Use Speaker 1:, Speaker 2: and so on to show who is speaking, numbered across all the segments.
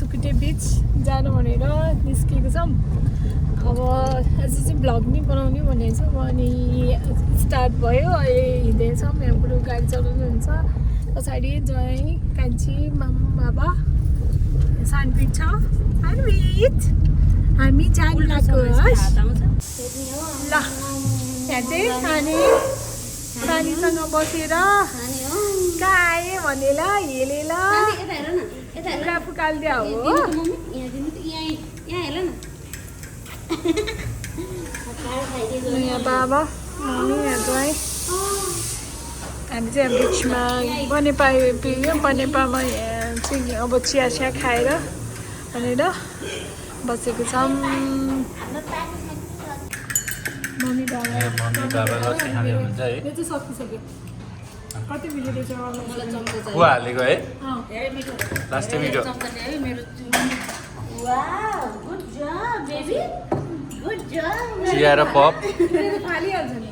Speaker 1: सुकुटे बिच जानु भनेर निस्केको छौँ। अब आज चाहिँ भ्लग नै बनाउने भनेको छु अनि स्टार्ट भयो। अहिले हिँड्दैछौँ, यहाँ बुढो गाडी चलाउनुहुन्छ, पछाडि जय कान्छी मामा बाबा सानपिट छ। सानपिट हामी जानु लाग्यो ल। यहाँ चाहिँ सानीसँग बसेर कहाँ आएँ भनेर हेलेर पुरा फुकालिदिया हो। यहाँ बाबा मम्मी यहाँ चाहिँ हामी चाहिँ बिचमा बनेपा पियो। बनेपामा यहाँ चाहिँ अब चिया खाएर भनेर बसेको छौँ। मम्मी बाबा
Speaker 2: लस्सी खाने हुनुहुन्छ है।
Speaker 1: यो चाहिँ सकिसक्यो। कति मिठो रहेछ
Speaker 2: कुवा हालेको है लास्टै मिठो। चिया र पप
Speaker 1: फालिहाल्छ नि।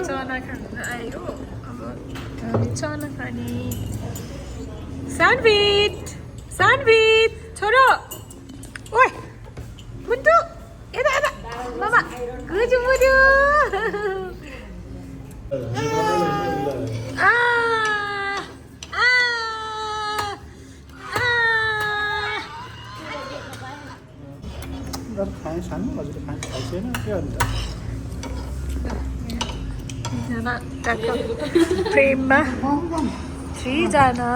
Speaker 1: चना खानु आयो। अब हामी चना खाने। सानभित छोरो ओइ मुन्टु यता यता मामा गुजु मुजु प्रेममा 3 जना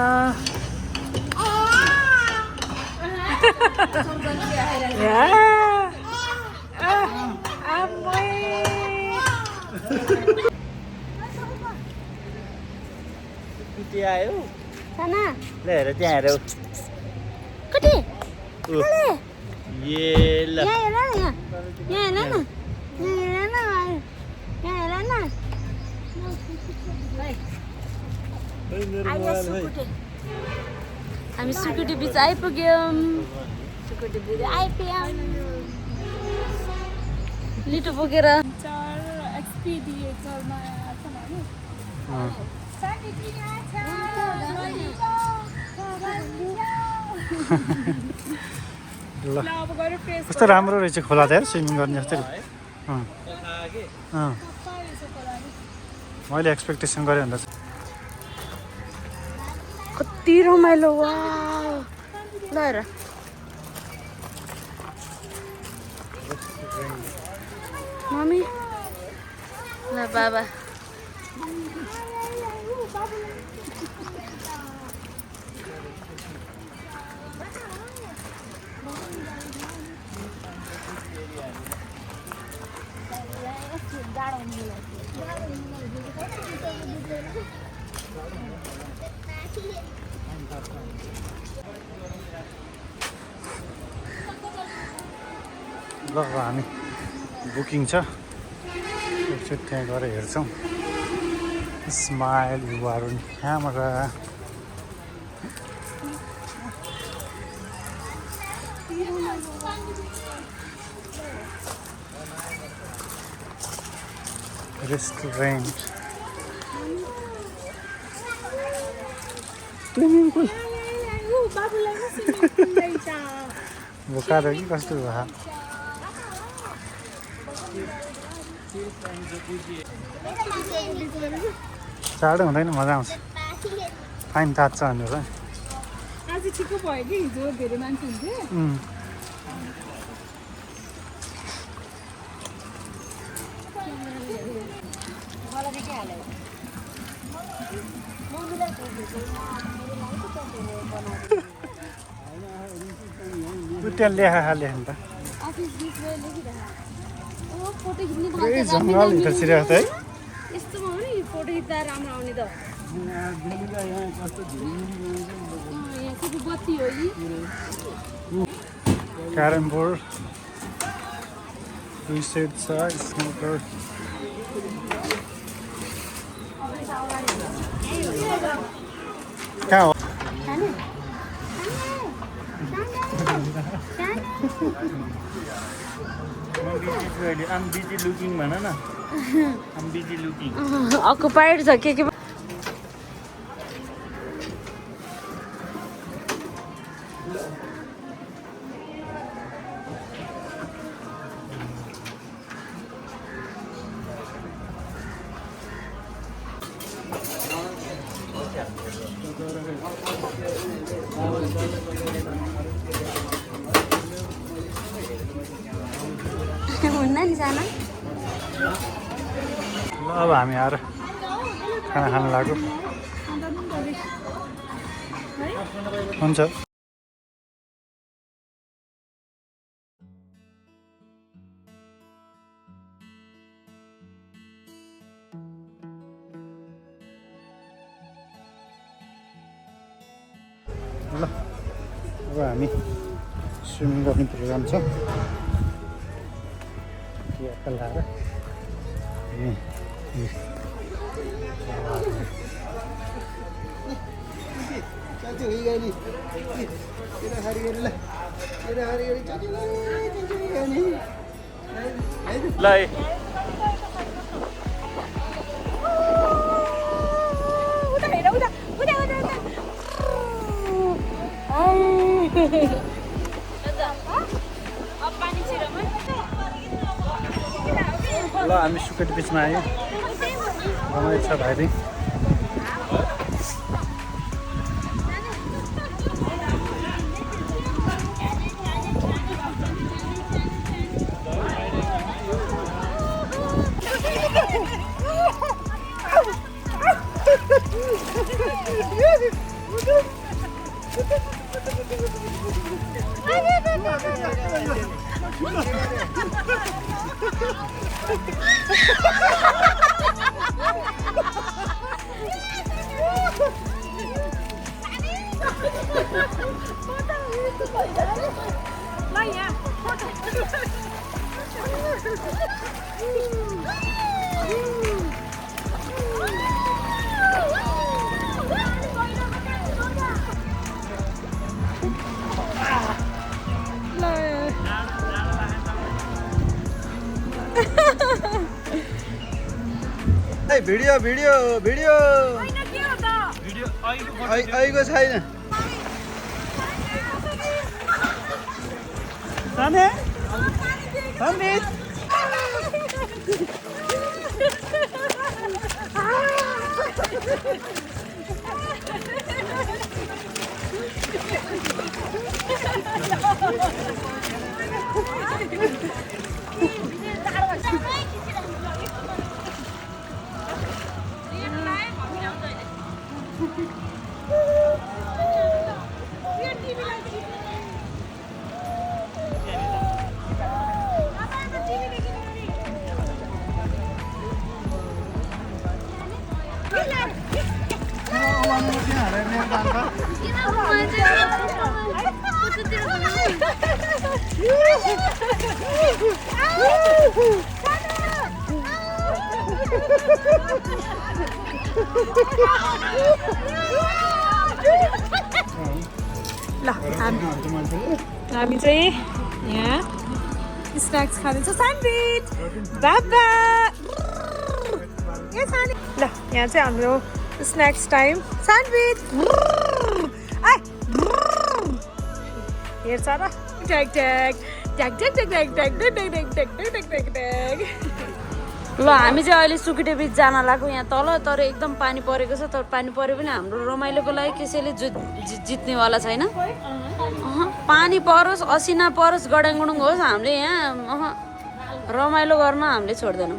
Speaker 2: आयो
Speaker 3: साना
Speaker 2: ल हेर त्यहाँ हेर
Speaker 3: कति
Speaker 2: ये ल
Speaker 3: यहाँ हेर न यहाँ हेर न हामी सुकुटी बिच आइपुग्यौँ। सुकुटी बिच आइपुग्यौँ लिटो बोकेर।
Speaker 4: कस्तो राम्रो रहेछ खोला त यार, स्विमिङ गर्ने जस्तै। मैले एक्सपेक्टेसन गरेँ भन्दा
Speaker 3: कति रमाइलो वा ल हेर मम्मी ल बाबा
Speaker 4: ल हामी बुकिङ छ, एकचोटि त्यहाँ गएर हेर्छौँ। Smile your in camera. Restaurant swimming pool भोकाएर कि कस्तो भयो? चाँडो हुँदैन, मजा आउँछ। फाइन तात्छ भनेर
Speaker 1: आज ठिक्क भयो कि हिजो धेरै मान्छे हुन्थ्यो।
Speaker 4: त्यहाँ लेख्नु त जङ्गल भित्र छिरेको है।
Speaker 3: यस्तोमा हो नि फोटो खिच्दा राम्रो आउने त। यहाँ बत्ती हो कि
Speaker 4: क्यारम बोर्ड दुई सेट छ, स्नुकर कहाँ हो?
Speaker 2: I'm busy looking भन न। I'm busy looking।
Speaker 3: अकुपाइड छ के हुन्न नि साना
Speaker 4: ल अब हामी आएर खाना खान लाग्यो हुन्छ ल अब हामी स्विमिङ गर्ने प्रोग्राम छ लाएर
Speaker 2: ल
Speaker 4: ल हामी सुकेटी बिचमा आयौँ रमाइलो छ भाइ
Speaker 5: भिडियो भिडियो भिडियो अहिलेको छैन
Speaker 1: ल हामी चाहिँ यहाँ स्न्याक्स खाँदैछौँ स्यान्डविच बाबा ल यहाँ चाहिँ हाम्रो स्न्याक्स टाइम स्यान्डविच हेर्छ र tag tag tag tag tag tag tag tag tag tag tag tag tag
Speaker 3: ल हामी चाहिँ अहिले सुकेटी बिच जान लाग्यो यहाँ तल तर एकदम पानी परेको छ तर पानी परे पनि हाम्रो रमाइलोको लागि कसैले जित्नेवाला छैन पानी परोस् असिना परोस् गडाङगुडुङ होस् हामीले यहाँ रमाइलो गर्न हामीले छोड्दैनौँ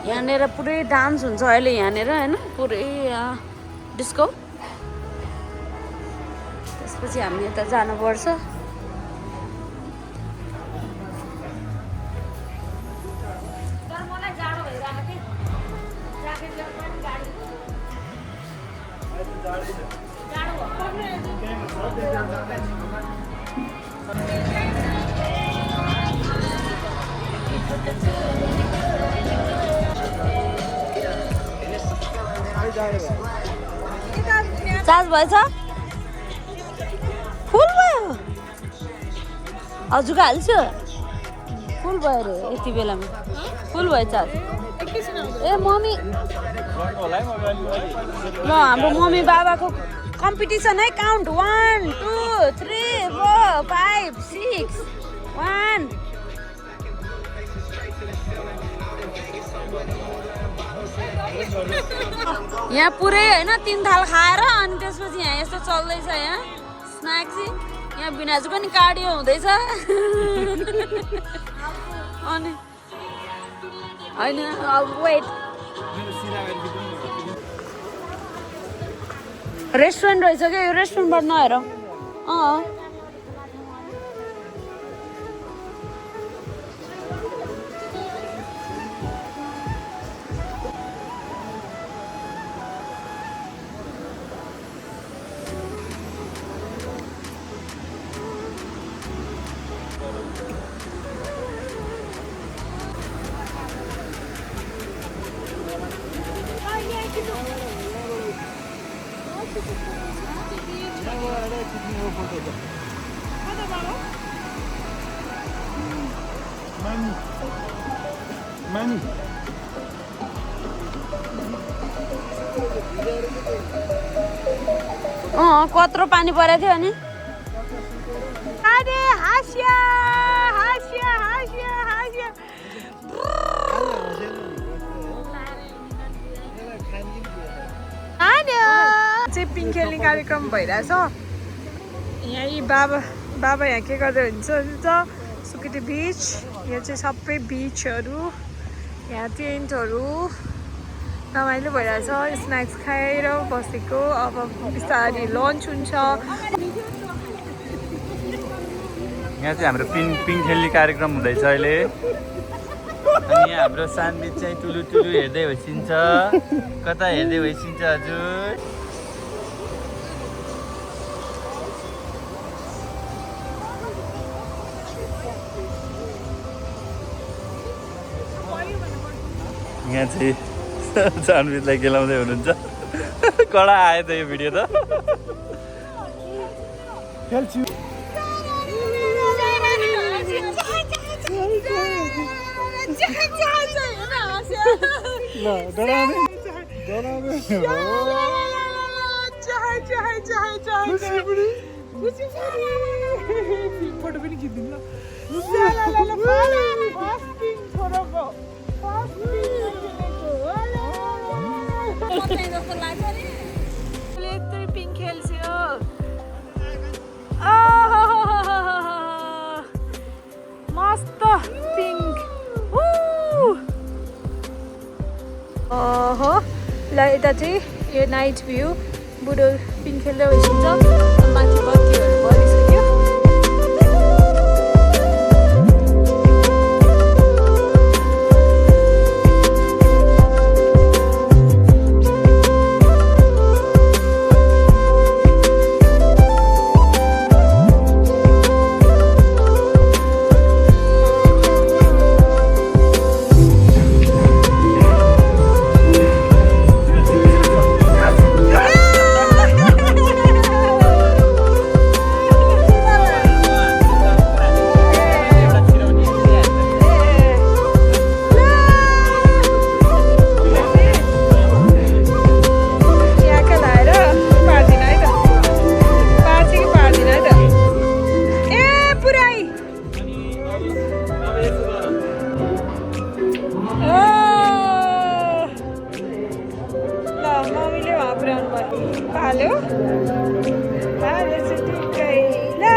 Speaker 3: यहाँनिर पुरै डान्स हुन्छ अहिले यहाँनिर होइन पुरै डिस्को त्यसपछि हामी यता जानुपर्छ चार्ज भएछ फुल भयो हजुरको हाल्छु फुल भयो अरे यति बेलामा फुल भयो चार्ज ए मम्मी ल हाम्रो मम्मी बाबाको कम्पिटिसन है काउन्ट 1 2 3 4 5 6 1 यहाँ पुरै होइन 3 थाल खाएर अनि त्यसपछि यहाँ यस्तो चल्दैछ यहाँ स्न्याक्स यहाँ बिनाजु पनि कार्डियो हुँदैछ अनि होइन वेट रेस्टुरेन्ट रहेछ क्या यो रेस्टुरेन्टबाट नहेर कत्रो पानी परेको थियो अनि
Speaker 1: चाहिँ पिङ खेल्ने कार्यक्रम भइरहेछ यहाँ यी बाबा यहाँ के गर्दै हुन्छ सुकुटी बिच यो चाहिँ सबै बिचहरू यहाँ टेन्टहरू रमाइलो भइरहेछ स्न्याक्स खाएर बसेको अब बिस्तारै लन्च हुन्छ
Speaker 2: यहाँ चाहिँ हाम्रो पिङ खेल्ने कार्यक्रम हुँदैछ अहिले अनि यहाँ हाम्रो सानबिच चाहिँ टुलु हेर्दै भइसिन्छ कता हेर्दै भइसिन्छ हजुर यहाँ चाहिँ सानबिचलाई खेलाउँदै हुनुहुन्छ कडा आयो त यो भिडियो त
Speaker 4: खेल्छु
Speaker 1: फोटो पनि खिच्दिनु पिङ खेल्छु मस्त पिङ्क ओहो ल यता चाहिँ यो नाइट भ्यू बुढो पिङ खेल्दै भइसक्छ माथि बत्तीहरू बलिसक्यो Hello? Hello, Siddhi. No!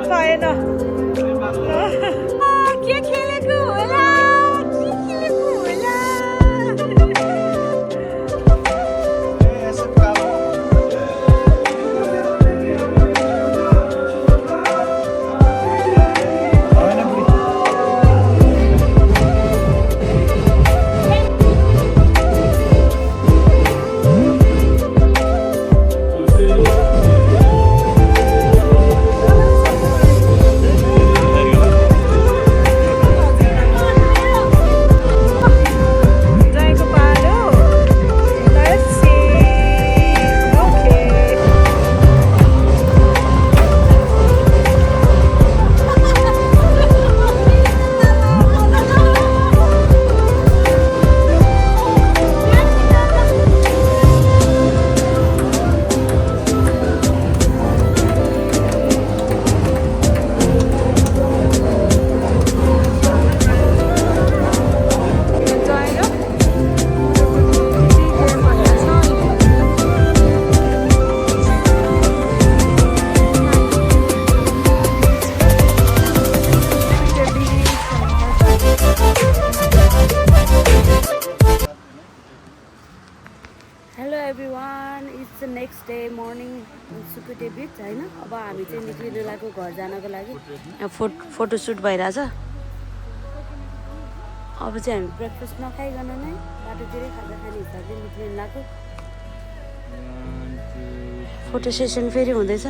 Speaker 1: Fine. क्या खेलेको होला? के खेलेको होला?
Speaker 3: Hello everyone, it's the next day morning Sukute beach होइन। अब हामी चाहिँ निक्लिनु लाग्यो घर जानको लागि। फोटोसुट भइरहेछ। अब चाहिँ हामी ब्रेकफास्ट नखाइकन नै बाटोतिरै खाजा खाने हिसाबले निक्लिनु लाग्यो। फोटो सेसन फेरि हुँदैछ।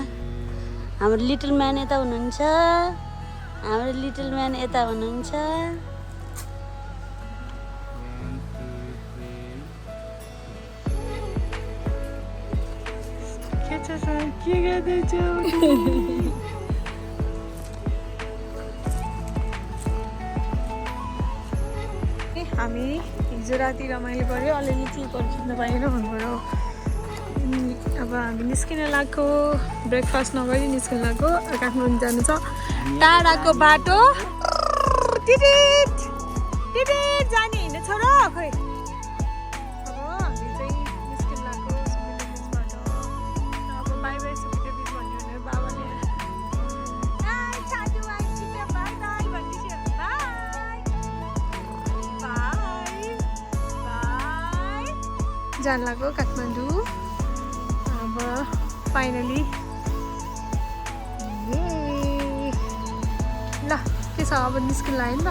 Speaker 3: हाम्रो लिटल म्यान यता हुनुहुन्छ। हाम्रो लिटल म्यान यता हुनुहुन्छ।
Speaker 1: के गर्दैछौ? हामी हिजो राति रमाइलो गऱ्यो, अलिअलि क्लिपहरू खिच्न पाएन भन्नुभयो। अब हामी निस्किन लाग्यो, ब्रेकफास्ट नगरी निस्किन लाग्यो। काठमाडौँ जानु छ, टाढाको बाटो टिटिट टिटिट जाने होइन छोरा खोइ। अब हामी चाहिँ निस्किन लाग्यो सुकुटे बिचबाट। अब बाई बाई सुकुटे बिच भन्यो भने बाबाले साधु बाई छिटो बाई बाई भन्दैछ। बाई बाई जान लाग्यो काठमाडौँ। अब फाइनली ल के छ अब निस्किन लाग्यो नि त।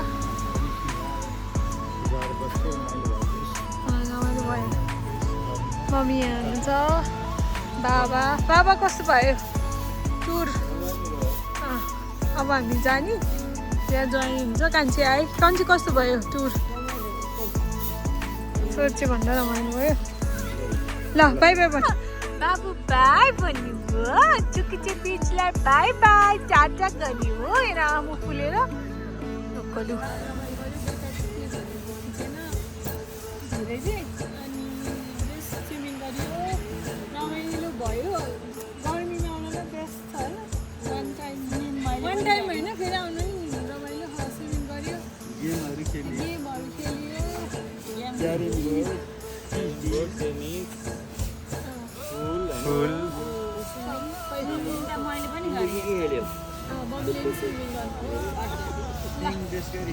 Speaker 1: रमाइलो भयो। मम्मी यहाँ हुनुहुन्छ, बाबा कस्तो भयो टुर? अब हामी जाने त्यहाँ जोइन हुन्छ। कान्छी आए, कान्छी कस्तो भयो टुर? सोचे भन्दा रमाइलो भयो। ल बाई बाई भन्नु बाबु, बाई भन्नुभयो। चुकुटे बिचलाई बाई बाई टाटा गर्यो हो। हेर आमा फुलेर ढोकलु धेरै चाहिँ अनि स्विमिङ गर्यो, रमाइलो भयो। गर्मीमा आउन त बेस्ट छ होइन। वान टाइम होइन फेरि आउनु नि रमाइलो। स्विमिङ गर्यो, गेमहरू खेलियो,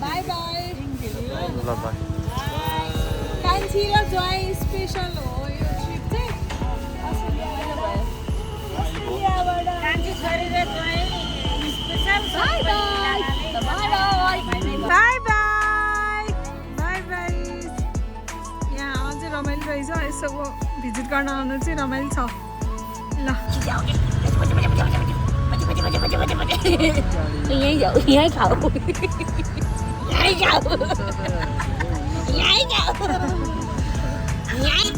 Speaker 1: बाई बाई। कान्छी र जोय स्पेसल हो यो ट्रिप चाहिँ। अस्ट्रेलियाबाट बाई बाई। यहाँ अझै रमाइलो रहेछ। यसो भिजिट गर्न आउनु चाहिँ रमाइलो छ। ल
Speaker 3: यहीँ जाऊ, यहीँ खाऊ, यहीँ जाऊ, यहीँ जाऊ, यहीँ।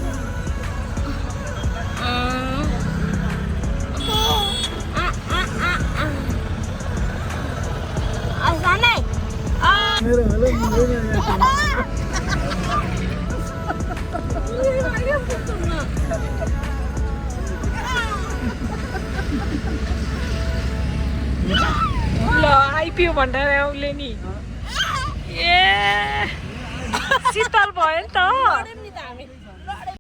Speaker 1: ल आइपियो भनेर उसले नि ए शीतल भयो नि त।